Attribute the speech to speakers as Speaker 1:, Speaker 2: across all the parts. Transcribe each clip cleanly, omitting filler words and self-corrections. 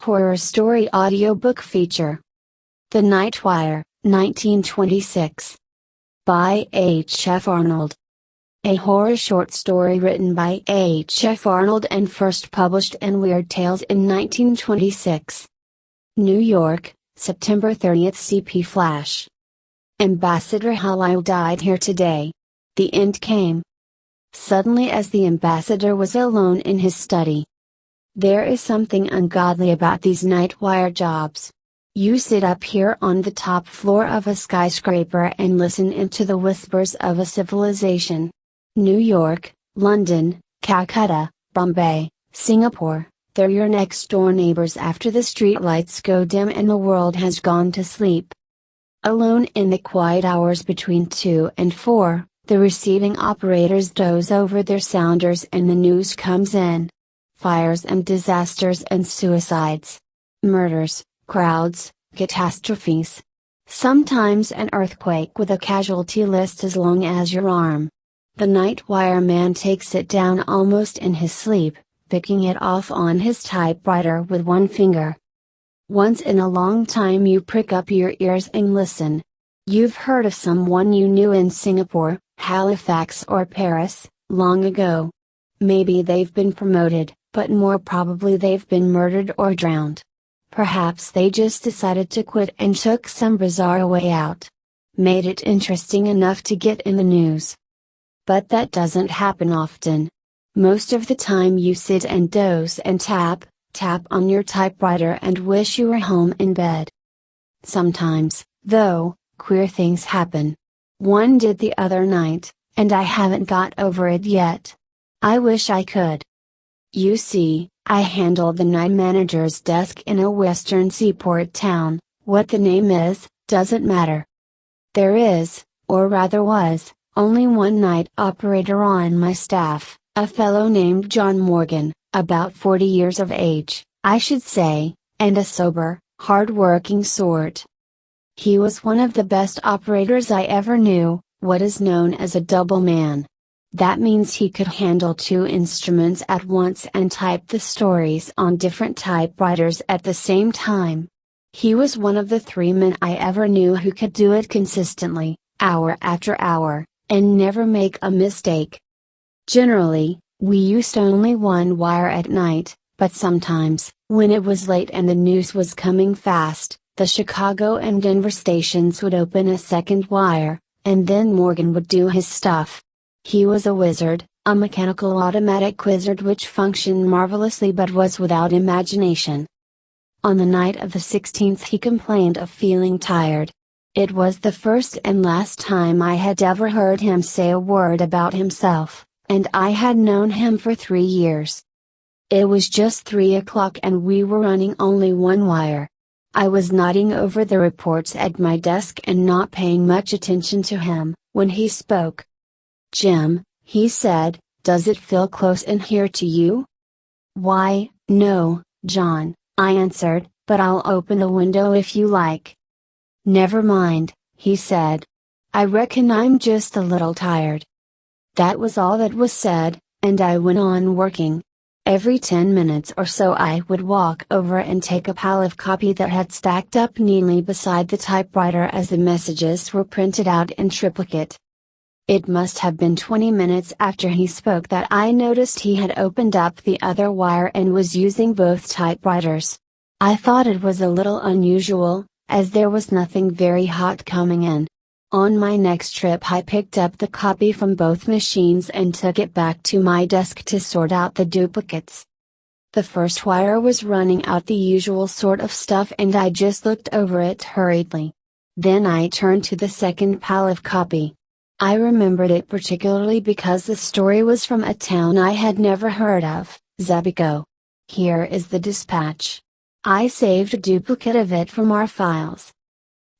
Speaker 1: Horror Story Audiobook Feature. The Night Wire, 1926. By H. F. Arnold. A horror short story written by H. F. Arnold and first published in Weird Tales in 1926. New York, September 30th. CP Flash. Ambassador Halil died here today. The end came suddenly as the ambassador was alone in his study. There is something ungodly about these night wire jobs. You sit up here on the top floor of a skyscraper and listen into the whispers of a civilization. New York, London, Calcutta, Bombay, Singapore, they're your next door neighbors after the streetlights go dim and the world has gone to sleep. Alone in the quiet hours between 2 and 4, the receiving operators doze over their sounders and the news comes in. Fires and disasters and suicides. Murders, crowds, catastrophes. Sometimes an earthquake with a casualty list as long as your arm. The night wire man takes it down almost in his sleep, picking it off on his typewriter with one finger. Once in a long time you prick up your ears and listen. You've heard of someone you knew in Singapore, Halifax or Paris, long ago. Maybe they've been promoted, but more probably they've been murdered or drowned. Perhaps they just decided to quit and took some bizarre way out. Made it interesting enough to get in the news. But that doesn't happen often. Most of the time you sit and doze and tap on your typewriter and wish you were home in bed. Sometimes, though, queer things happen. One did the other night, and I haven't got over it yet. I wish I could. You see, I handle the night manager's desk in a western seaport town. What the name is, doesn't matter. There is, or rather was, only one night operator on my staff, a fellow named John Morgan, about 40 years of age, I should say, and a sober, hard-working sort. He was one of the best operators I ever knew, what is known as a double man. That means he could handle 2 instruments at once and type the stories on different typewriters at the same time. He was one of the 3 men I ever knew who could do it consistently, hour after hour, and never make a mistake. Generally, we used only one wire at night, but sometimes, when it was late and the news was coming fast, the Chicago and Denver stations would open a second wire, and then Morgan would do his stuff. He was a wizard, a mechanical automatic wizard which functioned marvelously but was without imagination. On the night of the 16th he complained of feeling tired. It was the first and last time I had ever heard him say a word about himself, and I had known him for 3 years. It was just 3 o'clock and we were running only one wire. I was nodding over the reports at my desk and not paying much attention to him, when he spoke. "Jim," he said, "does it feel close in here to you?" "Why, no, John," I answered, "but I'll open the window if you like." "Never mind," he said. "I reckon I'm just a little tired." That was all that was said, and I went on working. Every 10 minutes or so I would walk over and take a pile of copy that had stacked up neatly beside the typewriter as the messages were printed out in triplicate. It must have been 20 minutes after he spoke that I noticed he had opened up the other wire and was using both typewriters. I thought it was a little unusual, as there was nothing very hot coming in. On my next trip I picked up the copy from both machines and took it back to my desk to sort out the duplicates. The first wire was running out the usual sort of stuff and I just looked over it hurriedly. Then I turned to the second pile of copy. I remembered it particularly because the story was from a town I had never heard of, Zebico. Here is the dispatch. I saved a duplicate of it from our files.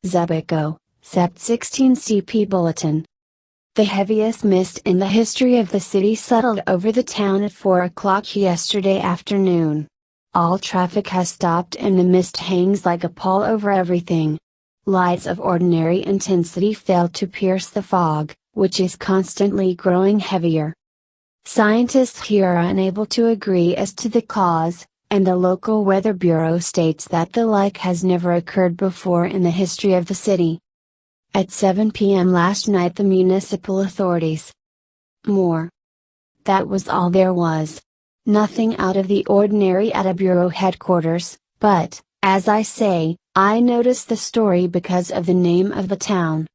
Speaker 1: Zebico, Sept 16 CP Bulletin. The heaviest mist in the history of the city settled over the town at 4 o'clock yesterday afternoon. All traffic has stopped and the mist hangs like a pall over everything. Lights of ordinary intensity fail to pierce the fog, which is constantly growing heavier. Scientists here are unable to agree as to the cause, and the local weather bureau states that the like has never occurred before in the history of the city. At 7 p.m. last night the municipal authorities. More. That was all there was. Nothing out of the ordinary at a bureau headquarters, but, as I say, I noticed the story because of the name of the town.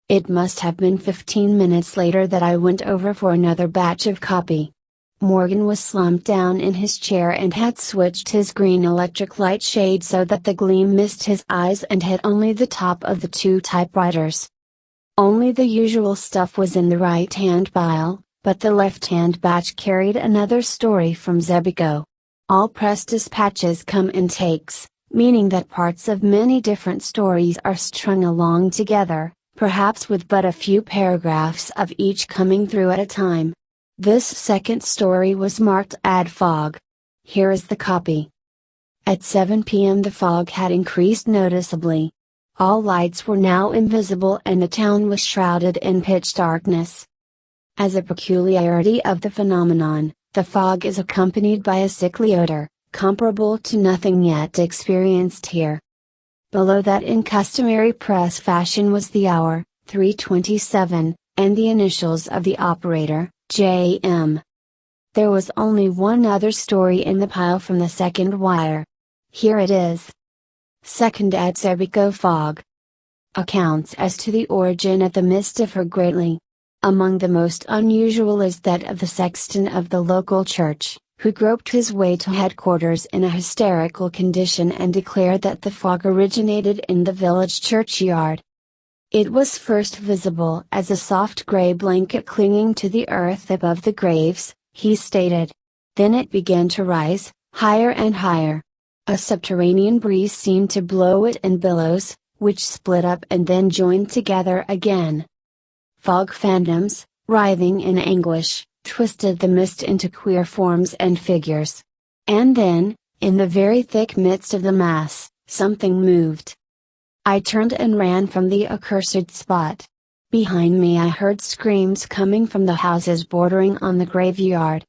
Speaker 1: It must have been 15 minutes later that I went over for another batch of copy. Morgan was slumped down in his chair and had switched his green electric light shade so that the gleam missed his eyes and hit only the top of the two typewriters. Only the usual stuff was in the right-hand pile, but the left-hand batch carried another story from Zebico. All press dispatches come in takes, meaning that parts of many different stories are strung along together, perhaps with but a few paragraphs of each coming through at a time. This second story was marked Add Fog. Here is the copy. At 7 p.m. the fog had increased noticeably. All lights were now invisible and the town was shrouded in pitch darkness. As a peculiarity of the phenomenon, the fog is accompanied by a sickly odor, comparable to nothing yet experienced here. Below that in customary press fashion was the hour, 3:27, and the initials of the operator, J.M. There was only one other story in the pile from the second wire. Here it is. Second at Zebico fog. Accounts as to the origin of the mist differ greatly. Among the most unusual is that of the sexton of the local church, who groped his way to headquarters in a hysterical condition and declared that the fog originated in the village churchyard. It was first visible as a soft gray blanket clinging to the earth above the graves, he stated. Then it began to rise, higher and higher. A subterranean breeze seemed to blow it in billows, which split up and then joined together again. Fog phantoms, writhing in anguish, twisted the mist into queer forms and figures. And then, in the very thick midst of the mass, something moved. I turned and ran from the accursed spot. Behind me I heard screams coming from the houses bordering on the graveyard.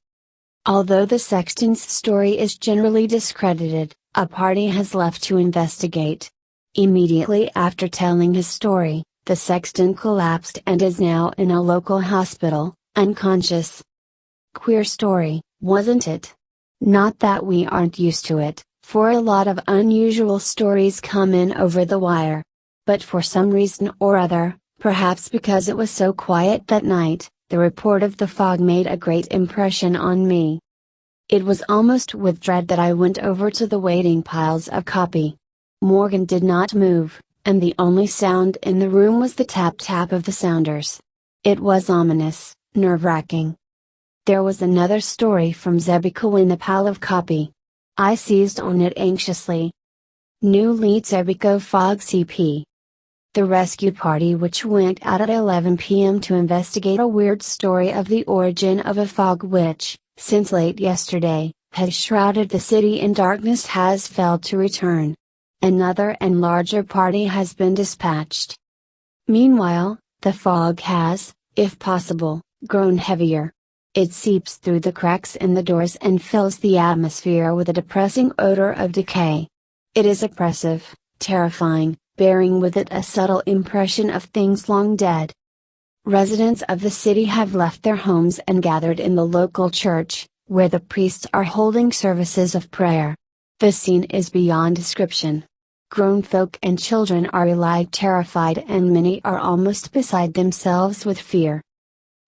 Speaker 1: Although the sexton's story is generally discredited, a party has left to investigate. Immediately after telling his story, the sexton collapsed and is now in a local hospital, unconscious. Queer story, wasn't it? Not that we aren't used to it, for a lot of unusual stories come in over the wire. But for some reason or other, perhaps because it was so quiet that night, the report of the fog made a great impression on me. It was almost with dread that I went over to the waiting piles of copy. Morgan did not move, and the only sound in the room was the tap-tap of the sounders. It was ominous, nerve-wracking. There was another story from Zebico in the pile of copy. I seized on it anxiously. New lead Zebico Fog CP. The rescue party which went out at 11 p.m. to investigate a weird story of the origin of a fog which, since late yesterday, has shrouded the city in darkness has failed to return. Another and larger party has been dispatched. Meanwhile, the fog has, if possible, grown heavier. It seeps through the cracks in the doors and fills the atmosphere with a depressing odor of decay. It is oppressive, terrifying, bearing with it a subtle impression of things long dead. Residents of the city have left their homes and gathered in the local church, where the priests are holding services of prayer. The scene is beyond description. Grown folk and children are alike terrified and many are almost beside themselves with fear.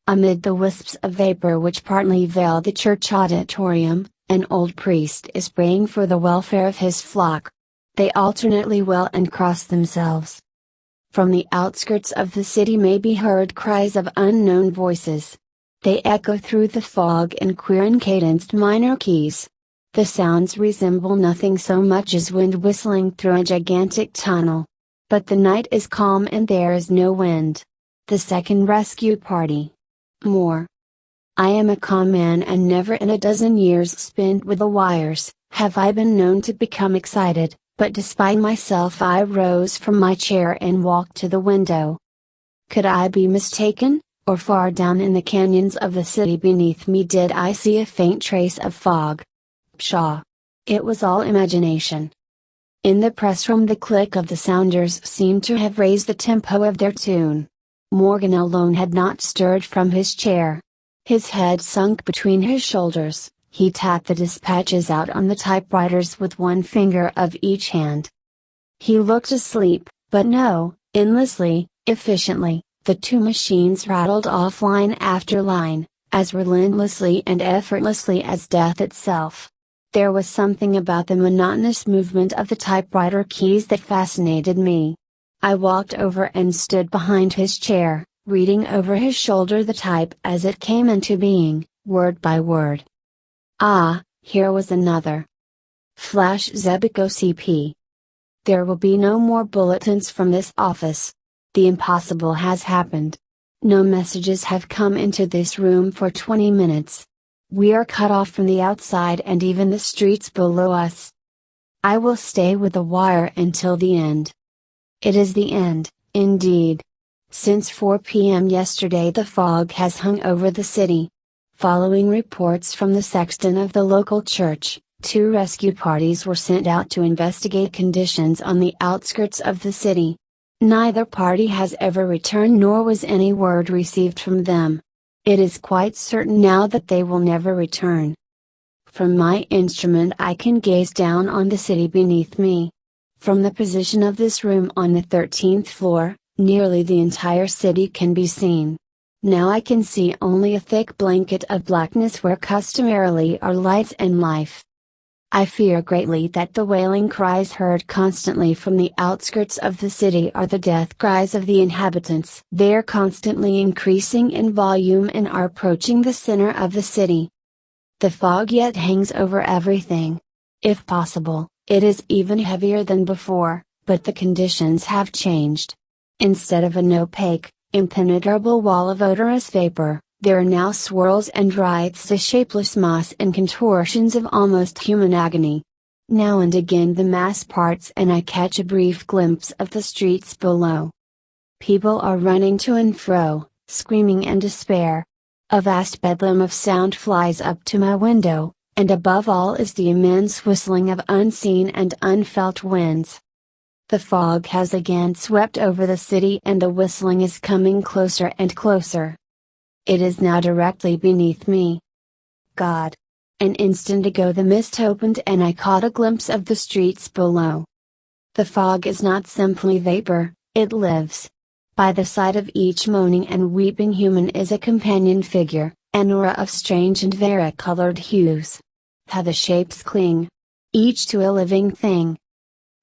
Speaker 1: Amid the wisps of vapor which partly veil the church auditorium, an old priest is praying for the welfare of his flock. They alternately wail and cross themselves. From the outskirts of the city may be heard cries of unknown voices. They echo through the fog in queer and cadenced minor keys. The sounds resemble nothing so much as wind whistling through a gigantic tunnel. But the night is calm and there is no wind. The second rescue party. More. I am a calm man and never in a dozen years spent with the wires, have I been known to become excited, but despite myself I rose from my chair and walked to the window. Could I be mistaken, or far down in the canyons of the city beneath me did I see a faint trace of fog? Pshaw! It was all imagination. In the press room, the click of the sounders seemed to have raised the tempo of their tune. Morgan alone had not stirred from his chair. His head sunk between his shoulders, he tapped the dispatches out on the typewriters with one finger of each hand. He looked asleep, but no, endlessly, efficiently, the two machines rattled off line after line, as relentlessly and effortlessly as death itself. There was something about the monotonous movement of the typewriter keys that fascinated me. I walked over and stood behind his chair, reading over his shoulder the type as it came into being, word by word. Ah, here was another. Flash Zebico CP. There will be no more bulletins from this office. The impossible has happened. No messages have come into this room for 20 minutes. We are cut off from the outside and even the streets below us. I will stay with the wire until the end. It is the end, indeed. Since 4 p.m. yesterday the fog has hung over the city. Following reports from the sexton of the local church, 2 rescue parties were sent out to investigate conditions on the outskirts of the city. Neither party has ever returned, nor was any word received from them. It is quite certain now that they will never return. From my instrument I can gaze down on the city beneath me. From the position of this room on the 13th floor, nearly the entire city can be seen. Now I can see only a thick blanket of blackness where customarily are lights and life. I fear greatly that the wailing cries heard constantly from the outskirts of the city are the death cries of the inhabitants. They are constantly increasing in volume and are approaching the center of the city. The fog yet hangs over everything. If possible, it is even heavier than before, but the conditions have changed. Instead of an opaque, impenetrable wall of odorous vapor, there are now swirls and writhes of shapeless mass and contortions of almost human agony. Now and again the mass parts and I catch a brief glimpse of the streets below. People are running to and fro, screaming in despair. A vast bedlam of sound flies up to my window, and above all is the immense whistling of unseen and unfelt winds. The fog has again swept over the city and the whistling is coming closer and closer. It is now directly beneath me. God! An instant ago the mist opened and I caught a glimpse of the streets below. The fog is not simply vapor, it lives. By the side of each moaning and weeping human is a companion figure, an aura of strange and varicolored hues. How the shapes cling! Each to a living thing.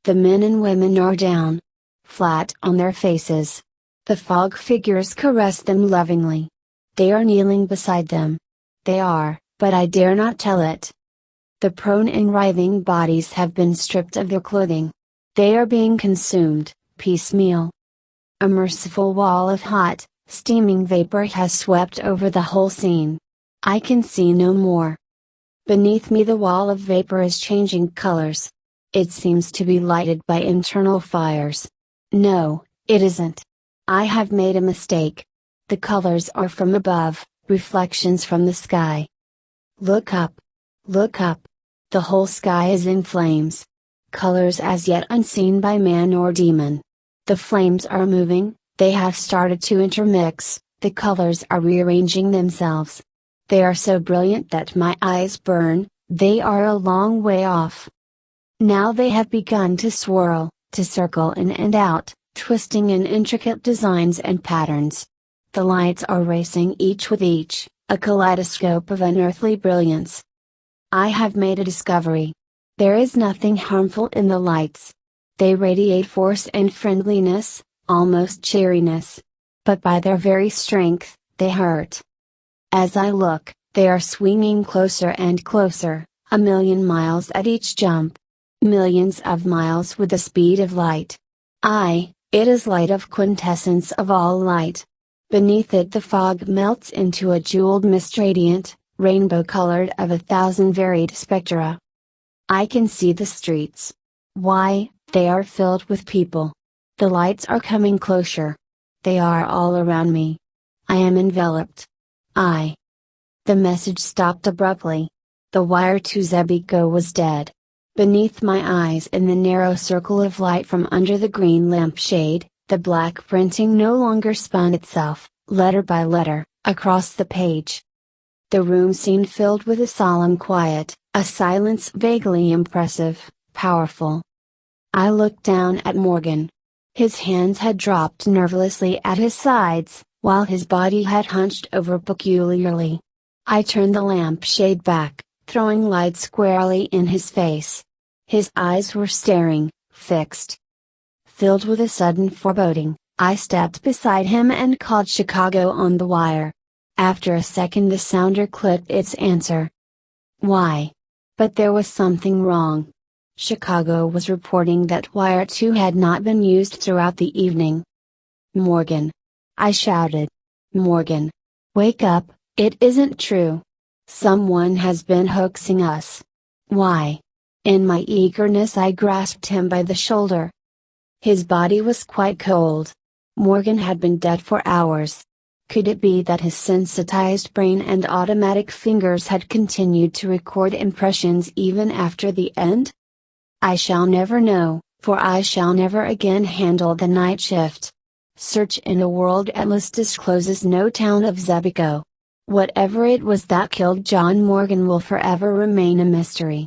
Speaker 1: The men and women are down. Flat on their faces. The fog figures caress them lovingly. They are kneeling beside them. They are, but I dare not tell it. The prone and writhing bodies have been stripped of their clothing. They are being consumed, piecemeal. A merciful wall of hot, steaming vapor has swept over the whole scene. I can see no more. Beneath me the wall of vapor is changing colors. It seems to be lighted by internal fires. No, it isn't. I have made a mistake. The colors are from above, reflections from the sky. Look up. Look up. The whole sky is in flames. Colors as yet unseen by man or demon. The flames are moving, they have started to intermix, the colors are rearranging themselves. They are so brilliant that my eyes burn, they are a long way off. Now they have begun to swirl, to circle in and out, twisting in intricate designs and patterns. The lights are racing each with each, a kaleidoscope of unearthly brilliance. I have made a discovery. There is nothing harmful in the lights. They radiate force and friendliness, almost cheeriness. But by their very strength, they hurt. As I look, they are swinging closer and closer, 1,000,000 miles at each jump. Millions of miles with the speed of light. It is light of quintessence of all light. Beneath it the fog melts into a jeweled mist radiant, rainbow-colored of 1,000 varied spectra. I can see the streets. Why, they are filled with people. The lights are coming closer. They are all around me. I am enveloped. The message stopped abruptly. The wire to Zebico was dead. Beneath my eyes in the narrow circle of light from under the green lampshade, the black printing no longer spun itself, letter by letter, across the page. The room seemed filled with a solemn quiet, a silence vaguely impressive, powerful. I looked down at Morgan. His hands had dropped nervously at his sides, while his body had hunched over peculiarly. I turned the lampshade back, throwing light squarely in his face. His eyes were staring, fixed. Filled with a sudden foreboding, I stepped beside him and called Chicago on the wire. After a second the sounder clicked its answer. Why? But there was something wrong. Chicago was reporting that wire 2 had not been used throughout the evening. Morgan! I shouted. Morgan! Wake up, it isn't true. Someone has been hoaxing us. Why? In my eagerness I grasped him by the shoulder. His body was quite cold. Morgan had been dead for hours. Could it be that his sensitized brain and automatic fingers had continued to record impressions even after the end? I shall never know, for I shall never again handle the night shift. Search in a world atlas discloses no town of Zebico. Whatever it was that killed John Morgan will forever remain a mystery.